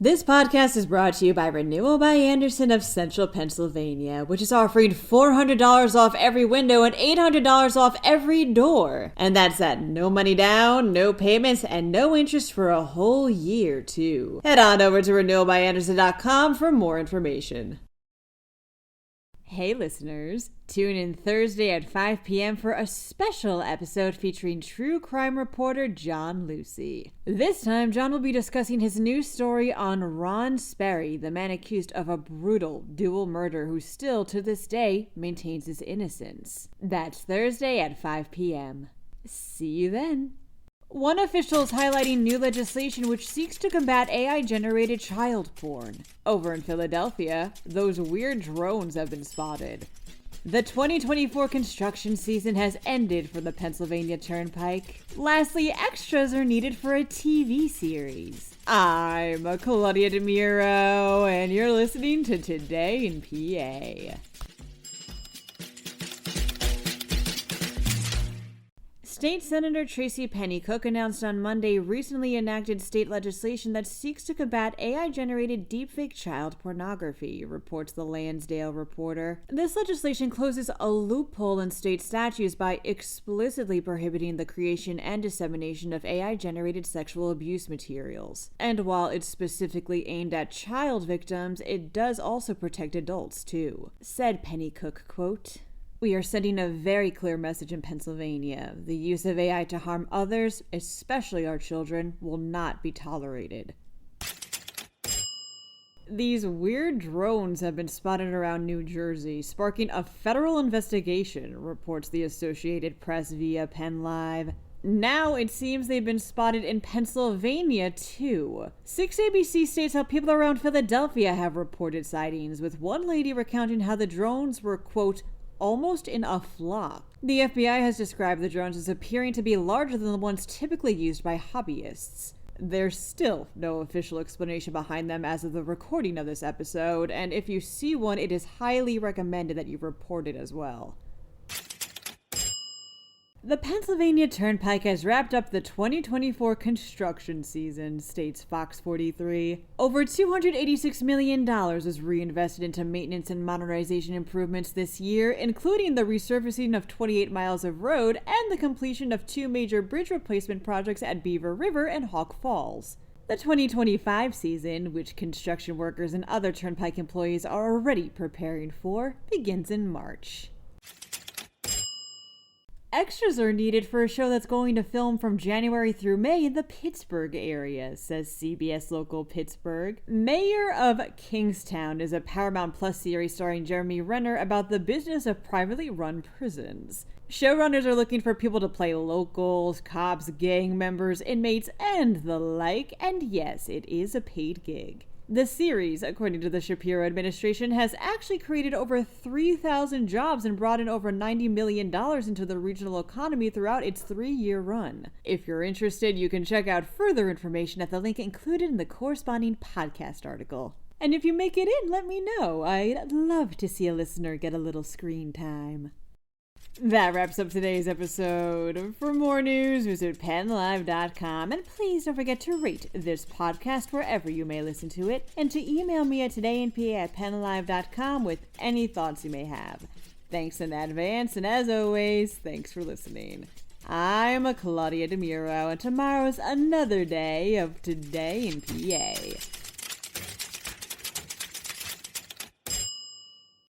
This podcast is brought to you by Renewal by Andersen of Central Pennsylvania, which is offering $400 off every window and $800 off every door. And that's at no money down, no payments, and no interest for a whole year, too. Head on over to renewalbyandersen.com for more information. Hey listeners, tune in Thursday at 5 p.m. for a special episode featuring true crime reporter John Lucy. This time, John will be discussing his new story on Ron Sperry, the man accused of a brutal dual murder who still, to this day, maintains his innocence. That's Thursday at 5 p.m. See you then. One official is highlighting new legislation which seeks to combat AI-generated child porn. Over in Philadelphia, those weird drones have been spotted. The 2024 construction season has ended for the Pennsylvania Turnpike. Lastly, extras are needed for a TV series. I'm Claudia Dimuro, and you're listening to Today in PA. State Senator Tracy Pennycook announced on Monday recently enacted state legislation that seeks to combat AI-generated deepfake child pornography, reports the Lansdale Reporter. This legislation closes a loophole in state statutes by explicitly prohibiting the creation and dissemination of AI-generated sexual abuse materials. And while it's specifically aimed at child victims, it does also protect adults, too. Said Pennycook, quote, "We are sending a very clear message in Pennsylvania. The use of AI to harm others, especially our children, will not be tolerated." These weird drones have been spotted around New Jersey, sparking a federal investigation, reports the Associated Press via PennLive. Now it seems they've been spotted in Pennsylvania, too. 6 ABC states how people around Philadelphia have reported sightings, with one lady recounting how the drones were, quote, almost in a flock. The FBI has described the drones as appearing to be larger than the ones typically used by hobbyists. There's still no official explanation behind them as of the recording of this episode, and if you see one, it is highly recommended that you report it as well. The Pennsylvania Turnpike has wrapped up the 2024 construction season, states Fox 43. Over $286 million was reinvested into maintenance and modernization improvements this year, including the resurfacing of 28 miles of road and the completion of 2 major bridge replacement projects at Beaver River and Hawk Falls. The 2025 season, which construction workers and other Turnpike employees are already preparing for, begins in March. Extras are needed for a show that's going to film from January through May in the Pittsburgh area, says CBS Local Pittsburgh. Mayor of Kingstown is a Paramount Plus series starring Jeremy Renner about the business of privately run prisons. Showrunners are looking for people to play locals, cops, gang members, inmates, and the like, and yes, it is a paid gig. The series, according to the Shapiro administration, has actually created over 3,000 jobs and brought in over $90 million into the regional economy throughout its 3-year run. If you're interested, you can check out further information at the link included in the corresponding podcast article. And if you make it in, let me know. I'd love to see a listener get a little screen time. That wraps up today's episode. For more news, visit PennLive.com, and please don't forget to rate this podcast wherever you may listen to it, and to email me at todayinpa@PennLive.com with any thoughts you may have. Thanks in advance, and as always, thanks for listening. I'm Claudia Dimuro, and tomorrow's another day of Today in PA.